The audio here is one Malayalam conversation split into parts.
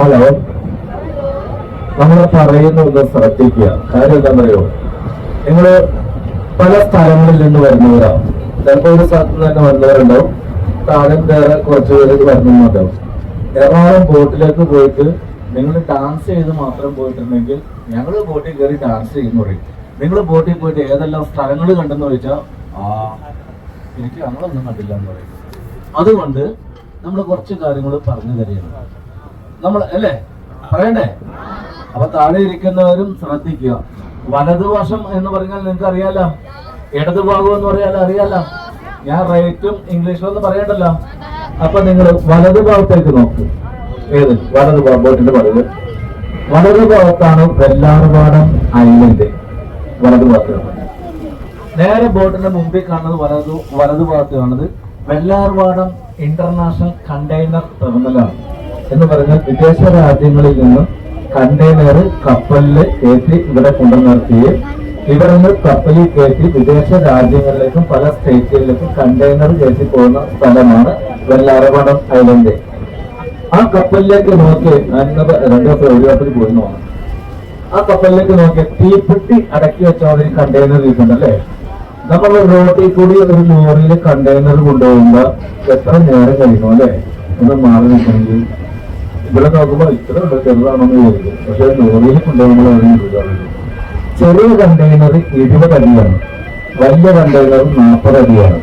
ഹലോ, നമ്മൾ പറയുന്നത് ശ്രദ്ധിക്കുക. കാര്യം എന്താണെന്നറിയോ, നിങ്ങള് പല സ്ഥലങ്ങളിൽ നിന്ന് വരുന്നവരാണ്. ചിലപ്പോൾ ഒരു സ്ഥലത്ത് നിന്ന് തന്നെ വരുന്നവരുണ്ടാവും, താഴെ വേറെ കുറച്ച് പേര് വരുന്നുണ്ടാവും. എറണാകുളം ബോട്ടിലേക്ക് പോയിട്ട് നിങ്ങൾ ഡാൻസ് ചെയ്ത് മാത്രം പോയിട്ടുണ്ടെങ്കിൽ ഞങ്ങൾ ബോട്ടിൽ കയറി ഡാൻസ് ചെയ്യുന്നു പറയും. നിങ്ങൾ ബോട്ടിൽ പോയിട്ട് ഏതെല്ലാം സ്ഥലങ്ങൾ കണ്ടെന്ന് ചോദിച്ചാൽ എനിക്ക് ഞങ്ങളൊന്നും കണ്ടില്ല എന്ന് പറയും. അതുകൊണ്ട് നമ്മൾ കുറച്ച് കാര്യങ്ങൾ പറഞ്ഞു തരികയാണ് നമ്മൾ, അല്ലേ? പറയണ്ടേ? അപ്പൊ താഴെ ഇരിക്കുന്നവരും ശ്രദ്ധിക്കുക. വലതുവശം എന്ന് പറഞ്ഞാൽ നിങ്ങൾക്ക് അറിയാലോ, ഇടതുഭാഗം എന്ന് പറയാൻ അറിയാലോ. ഞാൻ റൈറ്റും ഇംഗ്ലീഷിലൊന്നും പറയണ്ടല്ലോ. അപ്പൊ നിങ്ങൾ വലതുഭാഗത്തേക്ക് നോക്ക്. ഏത് വലതുഭാഗം? ബോട്ടിന്റെ വലത് വലതുഭാഗത്താണ് വെള്ളാർപാടം ഐലൻഡ്. വലതുഭാഗത്താണ്. നേരെ ബോട്ടിന്റെ മുമ്പിൽ കാണുന്നത് വലതുഭാഗത്ത് കാണുന്നത് വെള്ളാർപാടം ഇന്റർനാഷണൽ കണ്ടെയ്നർ ടെർമിനലാണ്. എന്ന് പറഞ്ഞാൽ വിദേശ രാജ്യങ്ങളിൽ നിന്ന് കണ്ടെയ്നർ കപ്പലിൽ കയറ്റി ഇവിടെ കൊണ്ടുനിർത്തുകയും ഇവിടെ നിന്ന് കപ്പലിൽ കയറ്റി വിദേശ രാജ്യങ്ങളിലേക്കും പല സ്റ്റേറ്റുകളിലേക്കും കണ്ടെയ്നർ കയറ്റി പോകുന്ന സ്ഥലമാണ് വെള്ളാർപാടം ഐലൻഡ്. ആ കപ്പലിലേക്ക് നോക്കി 2 ദിവസം ഒരു കപ്പലിൽ പോയി നോക്കാം. ആ കപ്പലിലേക്ക് നോക്കിയ തീപ്പെട്ടി അടക്കി വെച്ച ഒരു കണ്ടെയ്നർ ഇരിക്കുന്നുണ്ടല്ലേ. നമ്മൾ റോഡിൽ കൂടി ഒരു ലോറിയിൽ കണ്ടെയ്നർ കൊണ്ടുപോകുമ്പോ എത്ര നേരം കഴിയുന്നു അല്ലേ? ഒന്ന് മാറി നിൽക്കണമെങ്കിൽ ഇവിടെ നോക്കുമ്പോൾ ഇത്ര ചെറുതാണെന്ന് ചോദിക്കും. പക്ഷെ ലോറിയിൽ കൊണ്ടുപോകുമ്പോൾ ചെറിയ കണ്ടെയ്നർ 20 അടിയാണ്, വലിയ കണ്ടെയ്നർ 40 അടിയാണ്.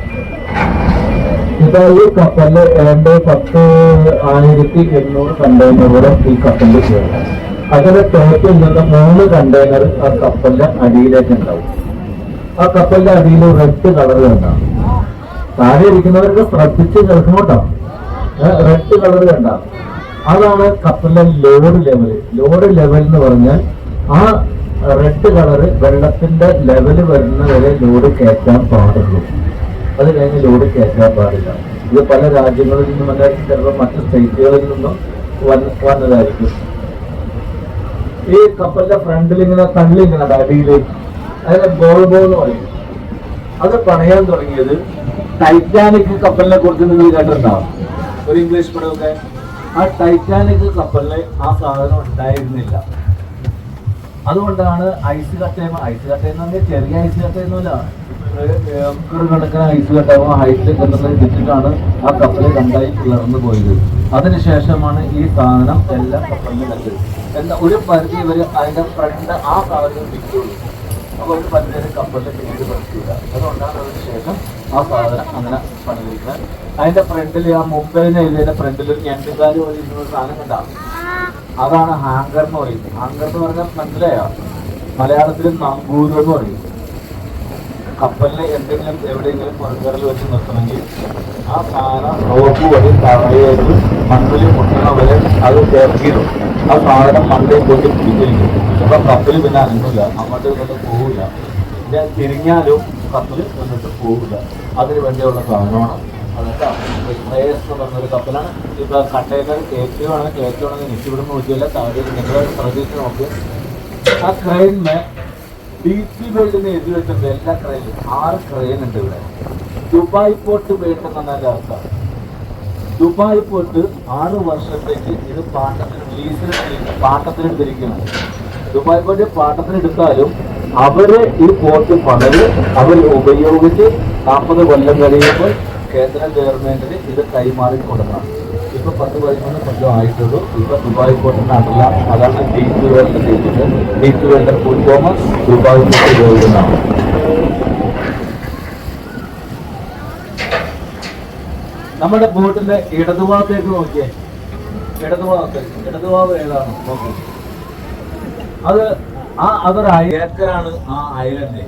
ഇതാ ഈ കപ്പലില് 10,800 കണ്ടെയ്നറുകളും ഈ കപ്പലിൽ കയറും. അതിന്റെ ടോപ്പിൽ നിന്ന് 3 കണ്ടെയ്നർ ആ കപ്പലിന്റെ അടിയിലേക്ക് ഉണ്ടാവും. ആ കപ്പലിന്റെ അടിയിൽ റെഡ് കളർ കണ്ടാവും. താഴെ ഇരിക്കുന്നവർക്ക് ശ്രദ്ധിച്ച് കേൾക്കുമ്പോട്ടോ, റെഡ് കളർ കണ്ടാവും. അതാണ് കപ്പലിന്റെ ലോഡ് ലെവൽ. ലോഡ് ലെവൽ എന്ന് പറഞ്ഞാൽ ആ റെഡ് കളറ് വെള്ളത്തിന്റെ ലെവല് വരുന്ന വരെ ലോഡ് കയറ്റാൻ പാടുള്ളൂ. അത് കഴിഞ്ഞ് ലോഡ് കയറ്റാൻ പാടില്ല. ഇത് പല രാജ്യങ്ങളിൽ നിന്നും അല്ല, ചിലപ്പോൾ മറ്റു സ്റ്റേറ്റുകളിൽ നിന്നും വന്നതായിരിക്കും. ഈ കപ്പലിന്റെ ഫ്രണ്ടിൽ ഇങ്ങനെ തള്ളിങ്ങനെ അടിയിൽ അതിനെ ബോൾബോ എന്ന് പറയും. അത് പണയാൻ തുടങ്ങിയത് ടൈറ്റാനിക് കപ്പലിനെ കുറിച്ച് നിങ്ങൾ കേട്ടിട്ടുണ്ടാവും, ഒരു ഇംഗ്ലീഷ് പടമൊക്കെ. ആ ടൈറ്റാനിക് കപ്പലിന് ആ സാധനം ഉണ്ടായിരുന്നില്ല. അതുകൊണ്ടാണ് ഐസ് കട്ടയെന്ന് പറഞ്ഞാൽ ചെറിയ ഐസ് കട്ടയൊന്നുമില്ല, കണക്കിന് ഐസ് കട്ടാകുമ്പോൾ ഹൈറ്റിൽ ഇട്ടിട്ടാണ് ആ കപ്പല് രണ്ടായി പിളർന്നു പോയത്. അതിനുശേഷമാണ് ഈ സാധനം എല്ലാം കപ്പലിന് കണ്ടത്. എന്നാൽ ഒരു പരിധി വരെ അതിന്റെ ഫ്രണ്ട് ആ സാധനം വിൽക്കുള്ളൂ. അപ്പോൾ ഒരു പരിധി വരെ കപ്പലിന്റെ പിന്നീട് പറ്റില്ല. അതുകൊണ്ടാണ് അതിന് ശേഷം ആ സാധനം അങ്ങനെ പണിതിരിക്കുന്നത്. അതിന്റെ ഫ്രണ്ടിൽ ആ മുംബൈയിലെ ഇതിന്റെ ഫ്രണ്ടിൽ ഒരു ഞണ്ടുകാല് പോലെ ഇരുന്ന സാധനം ഉണ്ടാകും. അതാണ് ഹാങ്കർ എന്ന് പറയും. ഹാങ്കർ എന്ന് പറഞ്ഞാൽ മനസ്സിലായോ? മലയാളത്തിൽ നമ്പൂര് എന്ന് പറയും. കപ്പലിനെ എന്തെങ്കിലും എവിടെയെങ്കിലും പുറക്കടൽ വെച്ച് നിർത്തണമെങ്കിൽ ആ സാധനം റോപ്പ് വഴി തറയേക്ക് മണ്ണിൽ മുട്ടണ വരെ അത് ചേർക്കിടും. ആ സാധനം മണ്ണിൽ പോയിട്ട് പിടിച്ചിരിക്കും. അപ്പൊ കപ്പൽ പിന്നെ അനങ്ങില്ല, അങ്ങോട്ട് ഇങ്ങോട്ട് പോവില്ല. പിന്നെ തിരിഞ്ഞാലും കപ്പൽ മുന്നോട്ട് പോവില്ല. അതിന് വേണ്ടിയുള്ള സാധനമാണ്. അതൊക്കെ ശ്രേയസ് എന്ന് പറഞ്ഞൊരു കപ്പലാണ്. ഇപ്പൊ കണ്ടെയ്നർ കയറ്റുവാണെങ്കിൽ നിശ്ചിവിടെ നോക്കിയല്ല, താഴെ നിങ്ങൾ ശ്രദ്ധിച്ച് നോക്ക്. ആ ക്രെയിനിന് DC വേൾഡിന് എഴുതി വെച്ചിട്ടുണ്ട്. എല്ലാ ക്രെയിനും 6 ക്രെയിൻ ഉണ്ട് ഇവിടെ. ദുബായ് പോർട്ട് വേൾഡ് എന്നാണ് അതിന്റെ അർത്ഥം. ദുബായ് പോർട്ട് 6 വർഷത്തേക്ക് ഇത് പാട്ടത്തിനെടുത്തിരിക്കുകയാണ്. ദുബായ് പോർട്ട് പാട്ടത്തിനെടുത്താലും അവര് ഈ പോർട്ട് പണിത് അവർ ഉപയോഗിച്ച് 40 കൊല്ലം കഴിയുമ്പോൾ കേന്ദ്ര ഗവൺമെന്റിന് ഇത് കൈമാറി കൊടുക്കണം. ഇപ്പൊ 10-13 കൊല്ലം ആയിട്ടുള്ളൂ. ഇപ്പൊ ദുബായ് പോർട്ടിന്റെ അടല അതാണ് DC വേൾഡ് ചെയ്തിട്ട്. DC world full form Dubai port world എന്നാണ്. നമ്മുടെ ബോട്ടിന്റെ ഇടതുഭാഗത്തേക്ക് നോക്കിയേ. ഇടതുഭാഗം ഏതാണ് നോക്കി. അതൊരു ഏക്കറാണ് ആ ഐലൻഡ്.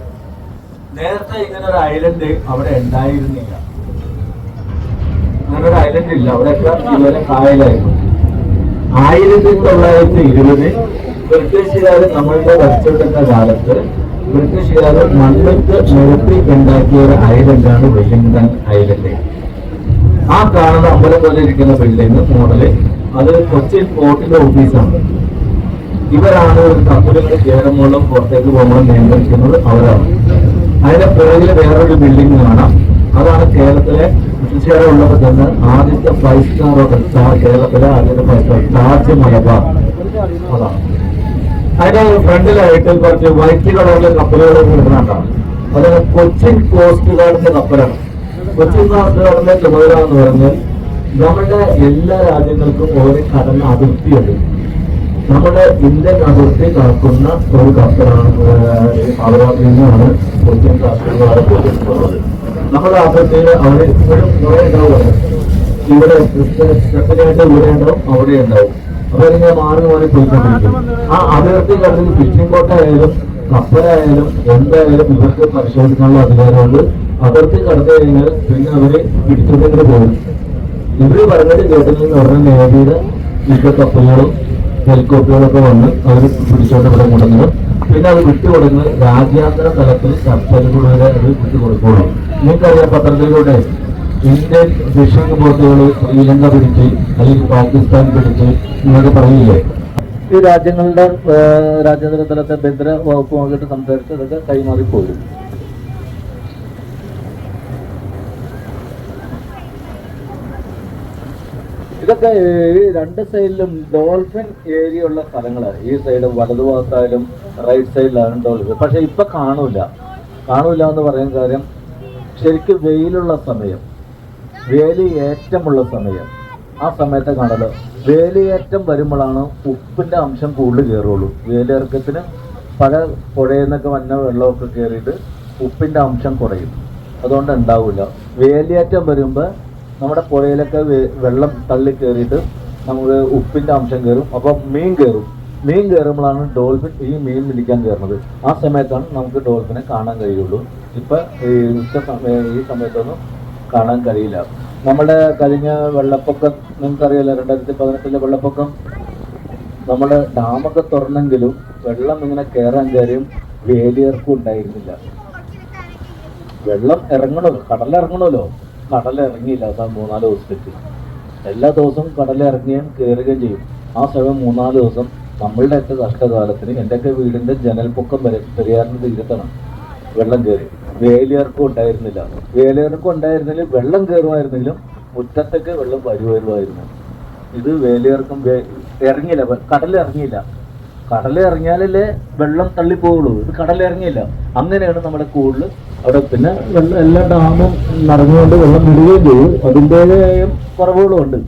നേരത്തെ ഇങ്ങനെ ഒരു ഐലൻഡ് അവിടെ ഉണ്ടായിരുന്നില്ല. അങ്ങനെ ഒരു ഐലൻഡ് ഇല്ല. അവിടെയൊക്കെ ഇതുവരെ കായലായിരുന്നു. 1920 ബ്രിട്ടീഷുകാർ നമ്മളുടെ വെച്ചുകൊടുക്കുന്ന കാലത്ത് ബ്രിട്ടീഷുകാർ മണ്ണിട്ട് നിരത്തി ഉണ്ടാക്കിയ ഒരു ഐലൻഡാണ് വെല്ലിംഗ്ടൺ ഐലൻഡ്. ആ കാണുന്ന അമ്പലം പോലെ ഇരിക്കുന്ന ബിൽഡിംഗ് മോഡല് അത് കൊച്ചിൻ പോർട്ടിന്റെ ഓഫീസാണ്. ഇവരാണ് കപ്പലുകൾ കേരളമുള്ളും പുറത്തേക്ക് പോകുമ്പോൾ നിയന്ത്രിക്കുന്നത് അവരാണ്. അതിന്റെ പുറകിൽ വേറൊരു ബിൽഡിംഗ് കാണാം. അതാണ് കേരളത്തിലെ ബ്രിട്ടീഷുകാരെ ഉള്ളപ്പോൾ തന്നെ ആദ്യത്തെ 5 സ്റ്റാർ ഹോട്ടൽ കേരളത്തിലെ ആദ്യത്തെ 5 സ്റ്റാർ താജ് മലബാർ അതാണ്. അതിന്റെ ഫ്രണ്ടിലായിട്ട് കുറച്ച് വൈറ്റ് കളറിലെ കപ്പലുകൾ കിടക്കുന്നുണ്ടാവും. അത് കൊച്ചിൻ കോസ്റ്റ് ഗാർഡിന്റെ കപ്പലാണ്. കൊച്ചിൻ കോസ്റ്റ് ഗാർഡിന്റെ ചുമതല എന്ന് പറഞ്ഞാൽ നമ്മുടെ എല്ലാ രാജ്യങ്ങൾക്കും ഓരോ കടൽ അതിർത്തിയുണ്ട്. നമ്മുടെ ഇന്ത്യൻ അതിർത്തി കടക്കുന്ന ഒരു കപ്പലാണ് പാലക്കാട്ടിൽ നിന്നാണ് കൊച്ചിൻ കോസ്റ്റ് ഗാർഡ് പോയിട്ടുള്ളത്. നമ്മുടെ അതിർത്തിയിൽ അവിടെ ഇപ്പോഴും കുറെ ഉണ്ടാവുക. ഇവിടെ സെപ്പറേറ്റ് ഇവിടെ ഉണ്ടാവും, അവിടെ ഉണ്ടാവും. അപ്പൊ ഇങ്ങനെ മാറി മാറി പോയിക്കൊണ്ടിരിക്കും. ആ അതിർത്തി കടലിൽ ഫിഷിംഗ് ബോട്ടായാലും കപ്പലായാലും എന്തായാലും ഇവർക്ക് പരിശോധിക്കാനുള്ള അധികാരമുണ്ട്. അതിർത്തി കടന്നു കഴിഞ്ഞാൽ പിന്നെ അവര് പിടിച്ചുകൊണ്ടിങ്ങനെ പോകും. ഇവര് പറഞ്ഞത് കേട്ടില്ലെന്ന് പറഞ്ഞ നേവിയുടെ യുദ്ധക്കപ്പലുകളും ഹെലികോപ്റ്ററുകളൊക്കെ വന്ന് അവർ പിടിച്ചോണ്ട് ഇവിടെ കൊണ്ടുവന്നത്. പിന്നെ അത് വിട്ടുകൊടുക്കുന്നത് രാജ്യാന്തര തലത്തിൽ ചർച്ചയിലൂടെ അത് വിട്ടുകൊടുക്കുള്ളൂ. നിങ്ങൾക്കറിയാം, പത്രത്തിലൂടെ ഇന്ത്യൻ ഫിഷിംഗ് ബോട്ടുകൾ ശ്രീലങ്ക പിടിച്ച് അല്ലെങ്കിൽ പാകിസ്ഥാൻ പിടിച്ച് എന്നൊക്കെ പറയില്ലേ. ഈ രാജ്യങ്ങളുടെ രാജ്യാന്തര തലത്തെ ബന്ധന വകുപ്പുമായിട്ട് സംസാരിച്ച് അതൊക്കെ കൈമാറിപ്പോരും. ഇതൊക്കെ ഈ രണ്ട് സൈഡിലും ഡോൾഫിൻ ഏരിയ ഉള്ള സ്ഥലങ്ങളാണ്. ഈ സൈഡ് വലതുഭാഗത്തായാലും റൈറ്റ് സൈഡിലാണ് ഡോൾഫിൻ. പക്ഷെ ഇപ്പൊ കാണൂല എന്ന് പറയാൻ കാര്യം, ശരിക്കും വെയിലുള്ള സമയം, വേലിയേറ്റമുള്ള സമയം, ആ സമയത്തെ കാണല്. വേലിയേറ്റം വരുമ്പോഴാണ് ഉപ്പിന്റെ അംശം കൂടുതൽ കയറുള്ളൂ. വേലിയിറക്കത്തിന് പല പുഴയിൽ നിന്നൊക്കെ വന്ന വെള്ളമൊക്കെ കയറിയിട്ട് ഉപ്പിന്റെ അംശം കുറയും. അതുകൊണ്ട് ഉണ്ടാവില്ല. വേലിയേറ്റം വരുമ്പോൾ നമ്മുടെ പുഴയിലൊക്കെ വെള്ളം തള്ളി കയറിയിട്ട് നമുക്ക് ഉപ്പിന്റെ അംശം കയറും. അപ്പം മീൻ കയറുമ്പോഴാണ് ഡോൾഫിൻ ഈ മീൻ പിടിക്കാൻ കയറുന്നത്. ആ സമയത്താണ് നമുക്ക് ഡോൾഫിനെ കാണാൻ കഴിയുള്ളൂ. ഇപ്പൊ ഈ സമയത്തൊന്നും കാണാൻ കഴിയില്ല. നമ്മുടെ കഴിഞ്ഞ വെള്ളപ്പൊക്കം നിങ്ങൾക്കറിയാലോ, 2018 വെള്ളപ്പൊക്കം. നമ്മുടെ ഡാമൊക്കെ തുറന്നെങ്കിലും വെള്ളം ഇങ്ങനെ കയറാൻ കാര്യം വേലിയേർക്കും ഉണ്ടായിരുന്നില്ല. വെള്ളം കടലിറങ്ങണമല്ലോ, കടലിറങ്ങിയില്ല. അതാ 3-4 ദിവസത്തേക്ക്. എല്ലാ ദിവസവും കടലിറങ്ങുകയും കയറുകയും ചെയ്യും. ആ സമയം 3-4 ദിവസം നമ്മളുടെയൊക്കെ കഷ്ടകാലത്തിന് എൻ്റെയൊക്കെ വീടിൻ്റെ ജനൽപ്പൊക്കം വരെ പെരിയാറിൻ്റെ തീരത്താണ് വെള്ളം കയറി. വേലിയിറക്കം ഉണ്ടായിരുന്നില്ല. വെള്ളം കയറുമായിരുന്നെങ്കിലും മുറ്റത്തൊക്കെ വെള്ളം വരുമായിരുന്നു. ഇത് വേലിയിറക്കം ഇറങ്ങിയില്ല, കടലിറങ്ങിയാലല്ലേ വെള്ളം തള്ളിപ്പോവുള്ളൂ. ഇത് കടലിറങ്ങിയില്ല. അങ്ങനെയാണ് നമ്മുടെ കൂടുതൽ അവിടെ. പിന്നെ എല്ലാ ഡാമും നടന്നുകൊണ്ട് വെള്ളം വിടുകയും ചെയ്യും. അതിൻ്റെതായ കുറവുകളും ഉണ്ട്.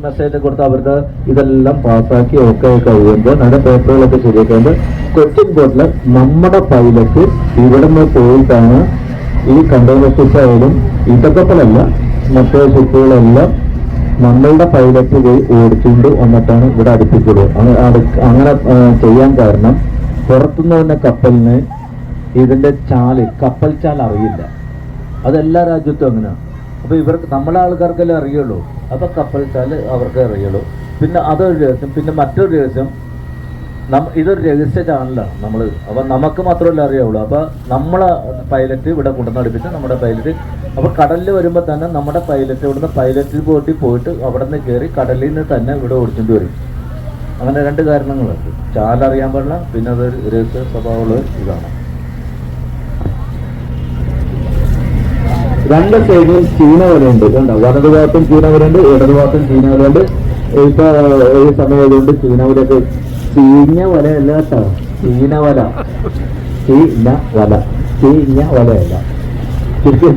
മെസ്സേജ് കൊടുത്ത് അവരുടെ ഇതെല്ലാം പാസ്സാക്കി ഒക്കെ കഴിയുമ്പോൾ നമ്മുടെ പേപ്പറുകളൊക്കെ ശരിയാക്കുമ്പോൾ കൊച്ചിൻ പോർട്ടില് നമ്മുടെ പൈലറ്റ് ഇവിടെ നിന്ന് പോയിട്ടാണ് ഈ കണ്ടെയ്നർ ഷിപ്പ് ആയാലും ഈത്തക്കപ്പലല്ല മറ്റേ ഷിപ്പുകളെല്ലാം നമ്മളുടെ പൈലറ്റ് പോയി ഓടിച്ചുകൊണ്ട് വന്നിട്ടാണ് ഇവിടെ അടുപ്പിച്ചത്. അങ്ങനെ ചെയ്യാൻ കാരണം പുറത്തുനിന്ന് തന്നെ കപ്പലിന് ഇതിന്റെ കപ്പൽ ചാൽ അറിയില്ല. അതെല്ലാ രാജ്യത്തും അങ്ങനെയാണ്. അപ്പൊ ഇവർക്ക് നമ്മളെ ആൾക്കാർക്കെല്ലാം അറിയുള്ളൂ. അപ്പൊ കപ്പൽ ചാല് അവർക്ക് അറിയുള്ളൂ. പിന്നെ അതൊരു രഹസ്യം. പിന്നെ മറ്റൊരു രഹസ്യം, ഇതൊരു രഹസ്യ ചാനലാണ് നമ്മൾ. അപ്പൊ നമുക്ക് മാത്രമല്ല അറിയാവുള്ളൂ. അപ്പൊ നമ്മളെ പൈലറ്റ് ഇവിടെ കൊണ്ടുവന്നടുപ്പിച്ച് നമ്മുടെ പൈലറ്റ് അപ്പൊ കടലിൽ വരുമ്പോൾ തന്നെ നമ്മുടെ പൈലറ്റ് ഇവിടുന്ന് പൈലറ്റ് ബോട്ടിൽ പോയിട്ട് അവിടെ നിന്ന് കയറി കടലിൽ നിന്ന് തന്നെ ഇവിടെ ഓടിച്ചുകൊണ്ട് വരും. അങ്ങനെ 2 കാരണങ്ങളുണ്ട്. ചാലറിയാൻ പാടില്ല, പിന്നെ അതൊരു രഹസ്യ സ്വഭാവമുള്ള ഇതാണ്. 2 സൈഡിലും ചീന വലയുണ്ട്. കണ്ടോ, വലതുഭാഗത്തും ചീന വലയുണ്ട്, ഇടതുഭാഗത്തും ചീന വലയുണ്ട്. ഇപ്പൊ ഈ സമയമായതുകൊണ്ട് ചീന വലയൊക്കെ ചീഞ്ഞ വലയല്ല കേട്ടോ, ചീന വലയല്ല, ശരിക്കും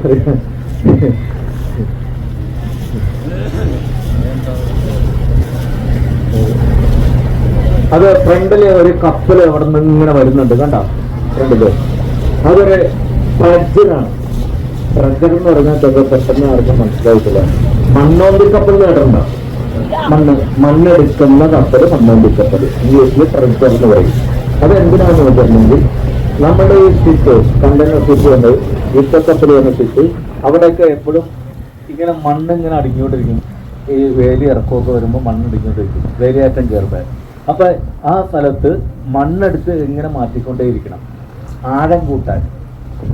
അത് ഫ്രണ്ടില് ഒരു കപ്പല് അവിടെ നിന്ന് ഇങ്ങനെ വരുന്നുണ്ട്. കണ്ടോ ഫ്രണ്ടില് അതൊരു പ്രജറാണ്. പ്രജർ എന്ന് പറഞ്ഞാൽ പെട്ടെന്ന് ആർക്കും മനസ്സിലായിട്ടില്ല. മണ്ണോന്തിക്കപ്പൽ കേട്ടിട്ടുണ്ടോ? മണ്ണെടുക്കുന്ന കപ്പൽ മണ്ണോന്തിക്കപ്പൽ, ഇംഗ്ലീഷിൽ പ്രജർ എന്ന് പറയും. അതെന്തിനാണെന്ന് വെച്ചിട്ടുണ്ടെങ്കിൽ നമ്മുടെ ഈ ഷിപ്പ് കണ്ടെയ്നർ ഷിപ്പ് ഉണ്ട്, യുദ്ധക്കപ്പൽ എന്ന ഷിപ്പ്, അവിടെയൊക്കെ എപ്പോഴും ഇങ്ങനെ മണ്ണിങ്ങനെ അടിക്കൊണ്ടിരിക്കും. ഈ വേലി ഇറക്കമൊക്കെ വരുമ്പോൾ മണ്ണടിക്കൊണ്ടിരിക്കും, വേലിയേറ്റം കയറുമ്പോൾ. അപ്പൊ ആ സ്ഥലത്ത് മണ്ണെടുത്ത് ഇങ്ങനെ മാറ്റിക്കൊണ്ടേയിരിക്കണം, ആഴം കൂട്ടാൻ.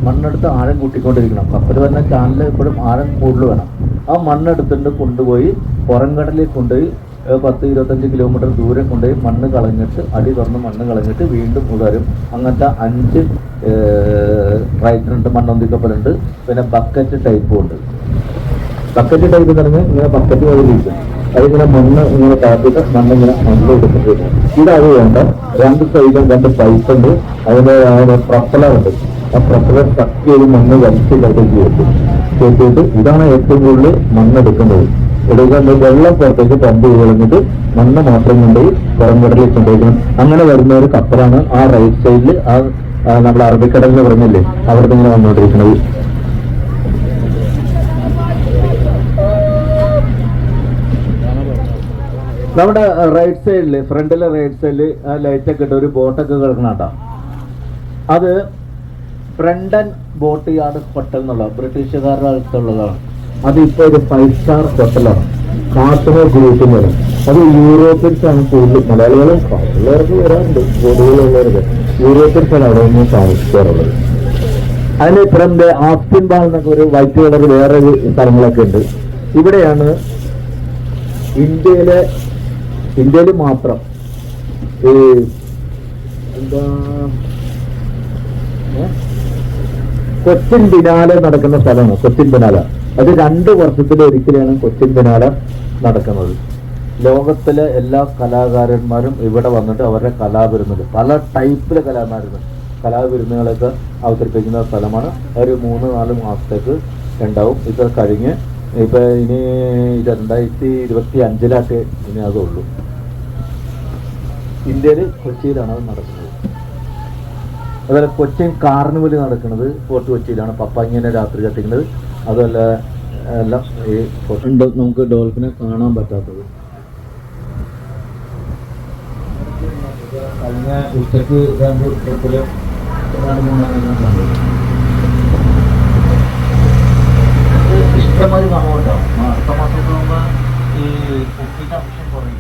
മണ്ണെടുത്ത് ആഴം കൂട്ടിക്കൊണ്ടിരിക്കണം. കപ്പൽ വരുന്ന ചാനൽ എപ്പോഴും ആഴം കൂടുതൽ വേണം. ആ മണ്ണെടുത്തിട്ട് കൊണ്ടുപോയി പുറംകടലിൽ കൊണ്ടുപോയി 10-25 കിലോമീറ്റർ ദൂരം കൊണ്ടുപോയി മണ്ണ് കളഞ്ഞിട്ട് അടി തുറന്ന് മണ്ണ് കളഞ്ഞിട്ട് വീണ്ടും ഉടരും. അങ്ങനത്തെ 5 ട്രൈറ്ററുണ്ട്, മണ്ണൊന്തിക്കപ്പലുണ്ട്. പിന്നെ ബക്കറ്റ് ടൈപ്പും ഉണ്ട്. ബക്കറ്റ് ടൈപ്പ് എന്ന് പറഞ്ഞാൽ ഇങ്ങനെ ബക്കറ്റ് വഴിയിരിക്കും, അതിങ്ങനെ മണ്ണ് ഇങ്ങനെ താത്തിട്ട് മണ്ണിങ്ങനെ എടുത്തിട്ട് ഇതത് വേണ്ട. 2 സൈഡിലും 2 പൈപ്പ് ഉണ്ട്, അതിന് പ്രപ്പലറുണ്ട്. ആ പ്രപ്പലർ ടക്ക് ചെയ്ത് മണ്ണ് വലിച്ചില്ലാതെ കയറ്റിയിട്ട് ഇതാണ് ഏറ്റവും കൂടുതൽ മണ്ണെടുക്കുന്നത്. എടുക്കുമ്പോൾ വെള്ളം പുറത്തേക്ക് പമ്പ് കളഞ്ഞിട്ട് മണ്ണ് മാത്രം കൊണ്ടുപോയി പുറംകടലിൽ കൊണ്ടുപോയിക്കണം. അങ്ങനെ വരുന്ന ഒരു കപ്പലാണ് ആ റൈറ്റ് സൈഡിൽ നമ്മൾ അറബിക്കടലിൽ പറഞ്ഞില്ലേ അവിടെ ഇങ്ങനെ വന്നുകൊണ്ടിരിക്കുന്നത്. നമ്മുടെ റൈറ്റ് സൈഡില് ഫ്രണ്ടിലെ റൈറ്റ് സൈഡില് ആ ലൈറ്റൊക്കെ ഇട്ട് ഒരു ബോട്ടൊക്കെ കിടക്കണം കേട്ടോ. അത് ഫ്രണ്ടൻ ബോട്ട് യാർഡ് ഹോട്ടൽ എന്നുള്ള ബ്രിട്ടീഷുകാരുടെ അടുത്തുള്ളതാണ്. അതിപ്പോൾ ഒരു 5 സ്റ്റാർ ഹോട്ടലാണ്, കാശ്മീർ ഗ്രൂപ്പിന്. അത് യൂറോപ്യൻസാണ് കൂടുതൽ. മലയാളികളും എല്ലാവർക്കും വരാറുണ്ട്, ബോട്ടുകളുള്ളവർക്ക്. യൂറോപ്യൻസാണ് അവിടെ നിന്ന് താമസിക്കാറുള്ളത്. അതിനിപ്പുറം ആസ്പിൻ ബാൾ എന്നൊക്കെ ഒരു വൈറ്റ് കളർ വേറെ സ്ഥലങ്ങളൊക്കെ ഉണ്ട്. ഇവിടെയാണ് ഇന്ത്യയിൽ മാത്രം ഈ കൊച്ചിൻ ബിനാലെ നടക്കുന്ന സ്ഥലമാണ്. കൊച്ചിൻ ബിനാല അത് 2 വർഷത്തിലൊരിക്കലാണ് കൊച്ചിൻ ബിനാല നടക്കുന്നത്. ലോകത്തിലെ എല്ലാ കലാകാരന്മാരും ഇവിടെ വന്നിട്ട് അവരുടെ കലാവിരുന്നുകൾ, പല ടൈപ്പിലെ കലാവിരുന്നുകളൊക്കെ അവതരിപ്പിക്കുന്ന സ്ഥലമാണ്. ഒരു 3-4 മാസത്തേക്ക് ഉണ്ടാവും. ഇത് കഴിഞ്ഞ് ഇപ്പൊ ഇനി 2025 ഇനി അതുള്ളൂ. ഇന്ത്യയിൽ കൊച്ചിയിലാണ് അത് നടക്കുന്നത്. അതുപോലെ കൊച്ചിൻ കാർണിവൽ നടക്കുന്നത് ഫോർട്ട് കൊച്ചിയിലാണ്. പപ്പാങ്ങിനെ രാത്രി കത്തിക്കുന്നത്. അതുമല്ല എല്ലാം ഈ ഉണ്ട്. നമുക്ക് ഡോൾഫിനെ കാണാൻ പറ്റാത്തത് കഴിഞ്ഞ ഉച്ചക്ക് 2 ട്രിപ്പില് 3 ഇഷ്ടംമാതിരി കാണുമല്ലോ. അടുത്ത മാസം ഈ കുട്ടിയുടെ അംശം കുറയും.